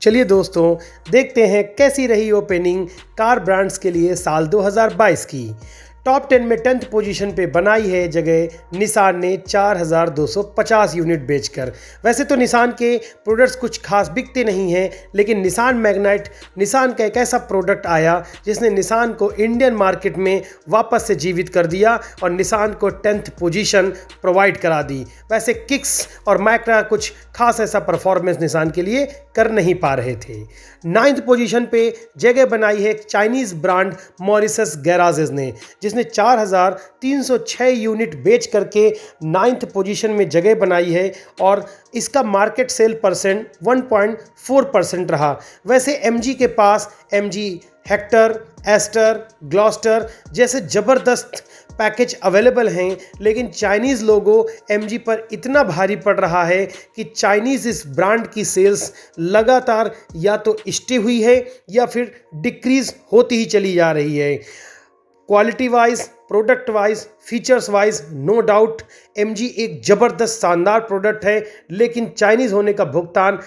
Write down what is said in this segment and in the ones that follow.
चलिए दोस्तों, देखते हैं कैसी रही ओपनिंग कार ब्रांड्स के लिए साल 2022 की। टॉप 10 में 10th पोजीशन पे बनाई है जगह निसान ने 4250 यूनिट बेचकर। वैसे तो निसान के प्रोडक्ट्स कुछ खास बिकते नहीं हैं, लेकिन निसान मैग्नाइट निसान का एक ऐसा प्रोडक्ट आया जिसने निसान को इंडियन मार्केट में वापस से जीवित कर दिया और निसान को 10th पोजीशन प्रोवाइड करा दी। वैसे किक्स और माइक्रा कुछ खास ऐसा परफॉर्मेंस निसान के लिए कर नहीं पा रहे थे। 9th पोजीशन पे जगह बनाई है एक चाइनीज़ ब्रांड मॉरिशस गैराजेस ने, जिसने 4306 यूनिट बेच करके 9th पोजीशन में जगह बनाई है और इसका मार्केट सेल परसेंट 1.4% रहा। वैसे MG के पास MG हेक्टर, एस्टर, ग्लॉस्टर जैसे ज़बरदस्त पैकेज अवेलेबल हैं, लेकिन चाइनीज़ लोगो MG पर इतना भारी पड़ रहा है कि चाइनीज़ इस ब्रांड की सेल्स लगातार या तो स्टे हुई है या फिर डिक्रीज़ होती ही चली जा रही है। Quality wise, product wise, features wise no doubt MG एक ज़बरदस्त शानदार प्रोडक्ट है, लेकिन चाइनीज़ होने का भुगतान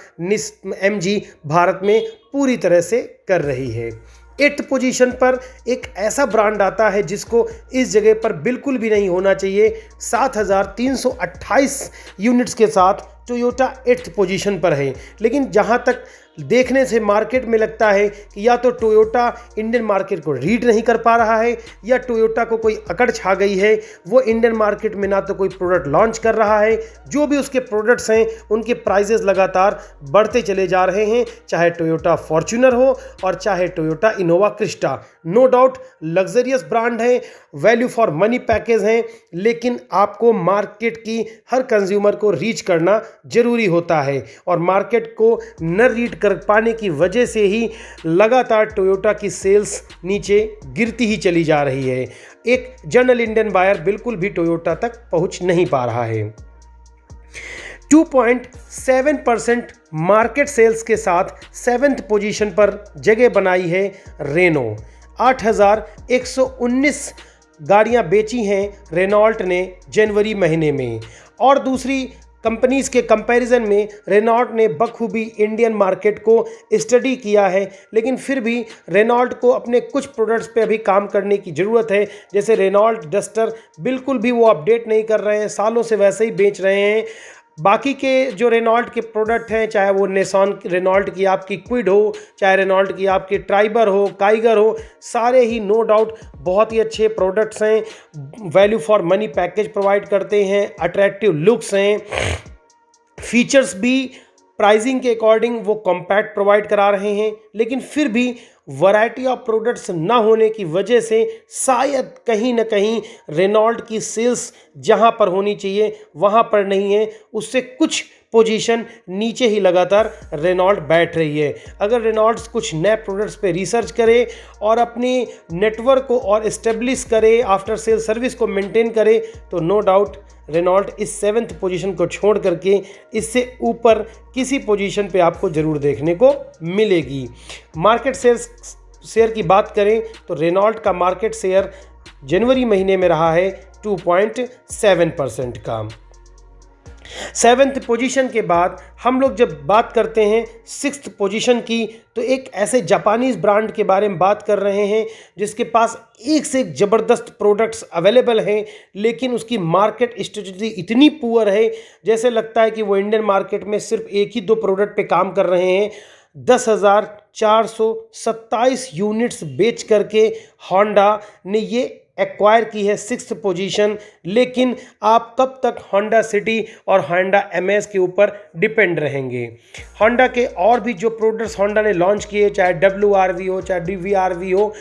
MG भारत में पूरी तरह से कर रही है। 8th पोजीशन पर एक ऐसा ब्रांड आता है जिसको इस जगह पर बिल्कुल भी नहीं होना चाहिए। 7328 यूनिट्स के साथ टोयोटा 8th पोजीशन पर है, लेकिन जहां तक देखने से मार्केट में लगता है कि या तो टोयोटा इंडियन मार्केट को रीड नहीं कर पा रहा है या टोयोटा को कोई अकड़ छा गई है। वो इंडियन मार्केट में ना तो कोई प्रोडक्ट लॉन्च कर रहा है, जो भी उसके प्रोडक्ट्स हैं उनके प्राइजेस लगातार बढ़ते चले जा रहे हैं, चाहे टोयोटा फॉर्च्यूनर हो और चाहे Toyota Innova Crysta. No doubt luxurious brand है, वैल्यू फॉर मनी पैकेज हैं, लेकिन आपको मार्केट की हर कंज्यूमर को रीच करना जरूरी होता है और मार्केट को न रीड कर पाने की वजह से ही लगातार टोयोटा की सेल्स नीचे गिरती ही चली जा रही है। एक जनरल इंडियन बायर बिल्कुल भी टोयोटा तक पहुंच नहीं पा रहा है। 2.7% मार्केट सेल्स के साथ 7th पोजीशन पर जगह बनाई है रेनो। 8119 गाड़ियां बेची हैं रेनॉल्ट ने जनवरी महीने में, और दूसरी कंपनीज़ के कंपैरिजन में रेनॉल्ट ने बखूबी इंडियन मार्केट को स्टडी किया है, लेकिन फिर भी रेनॉल्ट को अपने कुछ प्रोडक्ट्स पे अभी काम करने की ज़रूरत है। जैसे रेनॉल्ट डस्टर बिल्कुल भी वो अपडेट नहीं कर रहे हैं, सालों से वैसे ही बेच रहे हैं। बाकी के जो रेनॉल्ट के प्रोडक्ट हैं, चाहे वो निसान रेनॉल्ट की आपकी क्विड हो, चाहे रेनॉल्ट की आपकी ट्राइबर हो, काइगर हो, सारे ही नो डाउट बहुत ही अच्छे प्रोडक्ट्स हैं। Value for money package provide करते हैं, अट्रैक्टिव लुक्स हैं, फीचर्स भी प्राइसिंग के अकॉर्डिंग वो कॉम्पैक्ट प्रोवाइड करा रहे हैं, लेकिन फिर भी वैरायटी ऑफ प्रोडक्ट्स ना होने की वजह से शायद कहीं ना कहीं रेनॉल्ट की सेल्स जहां पर होनी चाहिए वहां पर नहीं है, उससे कुछ पोजीशन नीचे ही लगातार रेनॉल्ट बैठ रही है। अगर रेनॉल्ट कुछ नए प्रोडक्ट्स पे रिसर्च करे और अपनी नेटवर्क को और इस्टेब्लिश करे, आफ्टर सेल सर्विस को मेंटेन करे, तो नो डाउट रेनॉल्ट इस 7th पोजीशन को छोड़ करके इससे ऊपर किसी पोजीशन पे आपको ज़रूर देखने को मिलेगी। मार्केट शेयर की बात करें तो रेनॉल्ट का मार्केट शेयर जनवरी महीने में रहा है 2.7% का। 7th पोजीशन के बाद हम लोग जब बात करते हैं 6th पोजीशन की, तो एक ऐसे जापानीज़ ब्रांड के बारे में बात कर रहे हैं जिसके पास एक से एक ज़बरदस्त प्रोडक्ट्स अवेलेबल हैं, लेकिन उसकी मार्केट स्ट्रेटजी इतनी पुअर है जैसे लगता है कि वो इंडियन मार्केट में सिर्फ एक ही दो प्रोडक्ट पे काम कर रहे हैं। 10,427 यूनिट्स बेच करके होंडा ने ये एक्वायर की है 6th पोजीशन, लेकिन आप कब तक होंडा सिटी और होंडा अमेज के ऊपर डिपेंड रहेंगे। होंडा के और भी जो प्रोडक्ट्स होंडा ने लॉन्च किए, चाहे WRV हो, चाहे DVRV हो,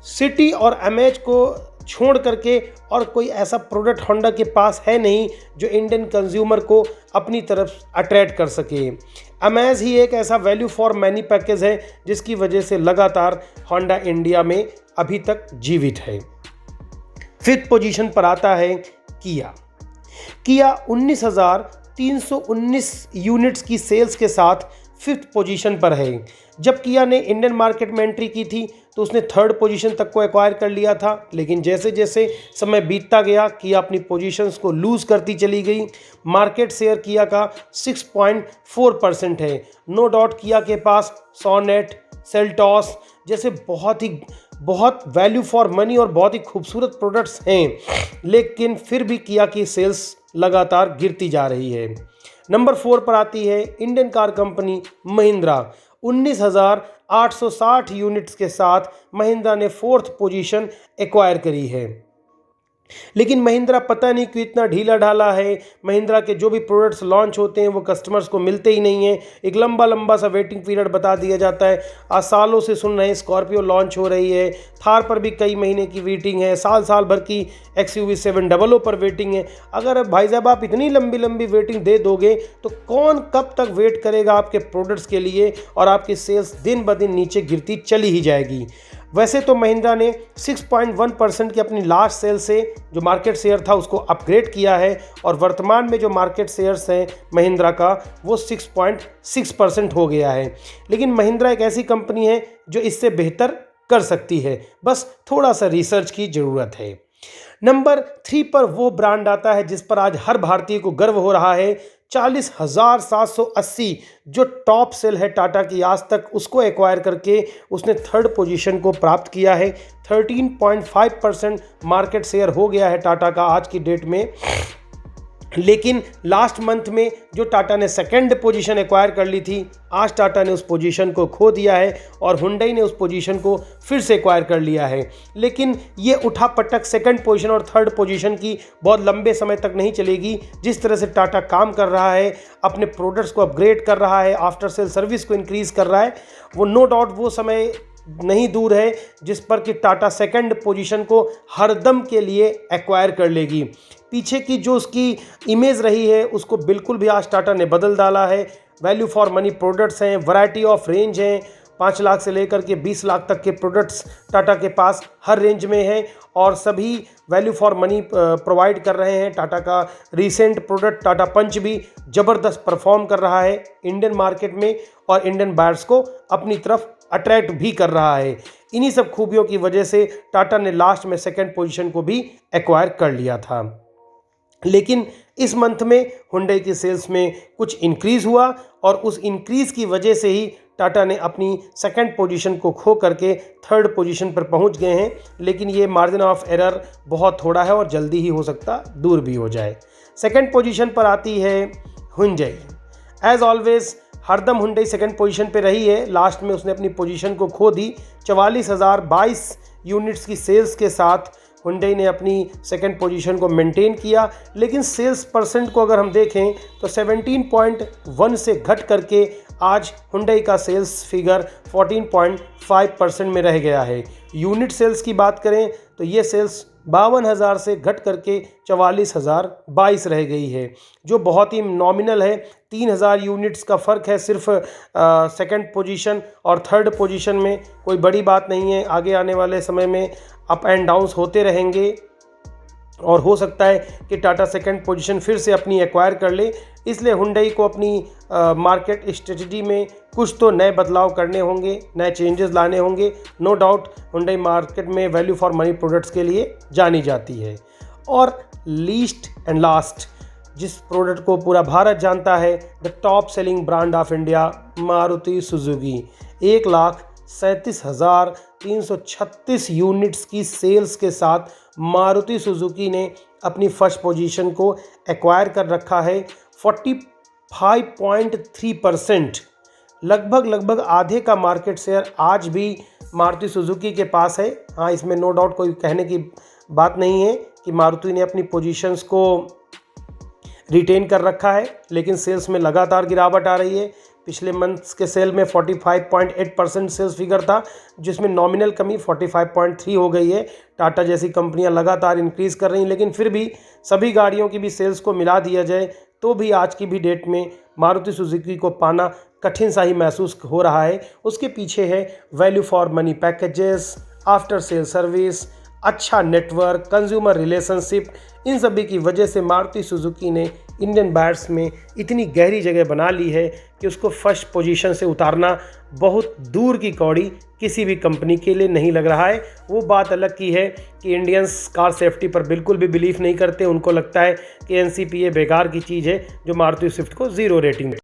सिटी और अमेज को छोड़ करके और कोई ऐसा प्रोडक्ट होंडा के पास है नहीं जो इंडियन कंज्यूमर को अपनी तरफ अट्रैक्ट कर सके। अमेज ही एक ऐसा वैल्यू फॉर मनी पैकेज है जिसकी वजह से लगातार होंडा इंडिया में अभी तक जीवित है। 5th पोजीशन पर आता है किया। 19,319 यूनिट्स की सेल्स के साथ 5th पोजीशन पर है। जब किया ने इंडियन मार्केट में एंट्री की थी तो उसने 3rd पोजीशन तक को एक्वायर कर लिया था, लेकिन जैसे जैसे समय बीतता गया किया अपनी पोजीशंस को लूज़ करती चली गई। मार्केट शेयर किया का 6.4% है। नो डाउट किया के पास सोनेट, सेल्टॉस जैसे बहुत वैल्यू फॉर मनी और बहुत ही खूबसूरत प्रोडक्ट्स हैं, लेकिन फिर भी किया की सेल्स लगातार गिरती जा रही है। नंबर 4 पर आती है Indian car company Mahindra. 19,860 units के साथ महिंद्रा ने 4th पोजीशन एक्वायर करी है। लेकिन महिंद्रा पता नहीं क्यों इतना ढीला ढाला है। महिंद्रा के जो भी प्रोडक्ट्स लॉन्च होते हैं वो कस्टमर्स को मिलते ही नहीं हैं। एक लंबा सा वेटिंग पीरियड बता दिया जाता है। आज सालों से सुन रहे हैं स्कॉर्पियो लॉन्च हो रही है, थार पर भी कई महीने की वेटिंग है, साल भर की XUV 700 पर वेटिंग है। अगर भाई साहब आप इतनी लंबी वेटिंग दे दोगे तो कौन कब तक वेट करेगा आपके प्रोडक्ट्स के लिए, और आपकी सेल्स दिन ब दिन नीचे गिरती चली ही जाएगी। वैसे तो महिंद्रा ने 6.1% की अपनी लास्ट सेल से जो मार्केट शेयर था उसको अपग्रेड किया है, और वर्तमान में जो मार्केट शेयर्स हैं महिंद्रा का वो 6.6% हो गया है। लेकिन महिंद्रा एक ऐसी कंपनी है जो इससे बेहतर कर सकती है, बस थोड़ा सा रिसर्च की ज़रूरत है। नंबर 3 पर वो ब्रांड आता है जिस पर आज हर भारतीय को गर्व हो रहा है। 40,780 जो टॉप सेल है टाटा की आज तक, उसको एक्वायर करके उसने 3rd पोजीशन को प्राप्त किया है। 13.5% मार्केट शेयर हो गया है टाटा का आज की डेट में। लेकिन लास्ट मंथ में जो टाटा ने 2nd पोजीशन एक्वायर कर ली थी, आज टाटा ने उस पोजीशन को खो दिया है और हुंडई ने उस पोजीशन को फिर से एक्वायर कर लिया है। लेकिन ये उठापटक 2nd पोजीशन और 3rd पोजीशन की बहुत लंबे समय तक नहीं चलेगी। जिस तरह से टाटा काम कर रहा है, अपने प्रोडक्ट्स को अपग्रेड कर रहा है, आफ्टर सेल सर्विस को इंक्रीज़ कर रहा है, वो नो डाउट वो समय नहीं दूर है जिस पर कि टाटा 2nd पोजीशन को हरदम के लिए एक्वायर कर लेगी। पीछे की जो उसकी इमेज रही है उसको बिल्कुल भी आज टाटा ने बदल डाला है। वैल्यू फॉर मनी प्रोडक्ट्स हैं, वैरायटी ऑफ रेंज हैं, 5 लाख से लेकर के 20 लाख तक के प्रोडक्ट्स टाटा के पास हर रेंज में हैं, और सभी वैल्यू फॉर मनी प्रोवाइड कर रहे हैं। टाटा का रीसेंट प्रोडक्ट टाटा पंच भी ज़बरदस्त परफॉर्म कर रहा है इंडियन मार्केट में, और इंडियन बायर्स को अपनी तरफ अट्रैक्ट भी कर रहा है। इन्हीं सब खूबियों की वजह से टाटा ने लास्ट में 2nd पोजीशन को भी एक्वायर कर लिया था। लेकिन इस मंथ में हुंडई की सेल्स में कुछ इंक्रीज़ हुआ, और उस इंक्रीज़ की वजह से ही टाटा ने अपनी 2nd पोजीशन को खो करके 3rd पोजीशन पर पहुंच गए हैं। लेकिन ये मार्जिन ऑफ एरर बहुत थोड़ा है और जल्दी ही हो सकता दूर भी हो जाए। 2nd पोजीशन पर आती है हुंडई। एज ऑलवेज हरदम हुंडई 2nd पोजीशन पे रही है। लास्ट में उसने अपनी पोजीशन को खो दी। 44,022 यूनिट्स की सेल्स के साथ हुंडई ने अपनी 2nd पोजीशन को मेंटेन किया। लेकिन सेल्स परसेंट को अगर हम देखें तो 17.1 से घट करके आज हुंडई का सेल्स फिगर 14.5% में रह गया है। यूनिट सेल्स की बात करें तो ये सेल्स 52,000 से घट करके 44,022 रह गई है, जो बहुत ही नॉमिनल है। 3,000 यूनिट्स का फ़र्क है सिर्फ 2nd पोजीशन और 3rd पोजीशन में, कोई बड़ी बात नहीं है। आगे आने वाले समय में अप एंड डाउन्स होते रहेंगे, और हो सकता है कि टाटा 2nd पोजीशन फिर से अपनी एक्वायर कर ले। इसलिए हुंडई को अपनी मार्केट स्ट्रेटजी में कुछ तो नए बदलाव करने होंगे, नए चेंजेस लाने होंगे। नो डाउट हुंडई मार्केट में वैल्यू फॉर मनी प्रोडक्ट्स के लिए जानी जाती है। और लीस्ट एंड लास्ट जिस प्रोडक्ट को पूरा भारत जानता है, the top selling brand of India, Maruti Suzuki. 1,37,336 units की सेल्स के साथ मारुति सुजुकी ने अपनी 1st पोजीशन को एक्वायर कर रखा है। 45.3%, लगभग आधे का मार्केट शेयर आज भी मारुति सुजुकी के पास है। हाँ, इसमें नो डाउट कोई कहने की बात नहीं है कि मारुति ने अपनी पोजीशंस को रिटेन कर रखा है, लेकिन सेल्स में लगातार गिरावट आ रही है। पिछले मंथ्स के सेल में 45.8% सेल्स फिगर था, जिसमें नॉमिनल कमी 45.3 हो गई है। टाटा जैसी कंपनियां लगातार इंक्रीज़ कर रही हैं, लेकिन फिर भी सभी गाड़ियों की भी सेल्स को मिला दिया जाए तो भी आज की भी डेट में मारुति सुजुकी को पाना कठिन सा ही महसूस हो रहा है। उसके पीछे है value for money packages, after sale service, अच्छा नेटवर्क, कंज्यूमर रिलेशनशिप। इन सभी की वजह से मारुति सुजुकी ने इंडियन बायर्स में इतनी गहरी जगह बना ली है कि उसको फर्स्ट पोजीशन से उतारना बहुत दूर की कौड़ी किसी भी कंपनी के लिए नहीं लग रहा है। वो बात अलग की है कि इंडियंस कार सेफ्टी पर बिल्कुल भी बिलीव नहीं करते, उनको लगता है कि NCPA बेकार की चीज़ है जो मारुति स्विफ्ट को 0 रेटिंग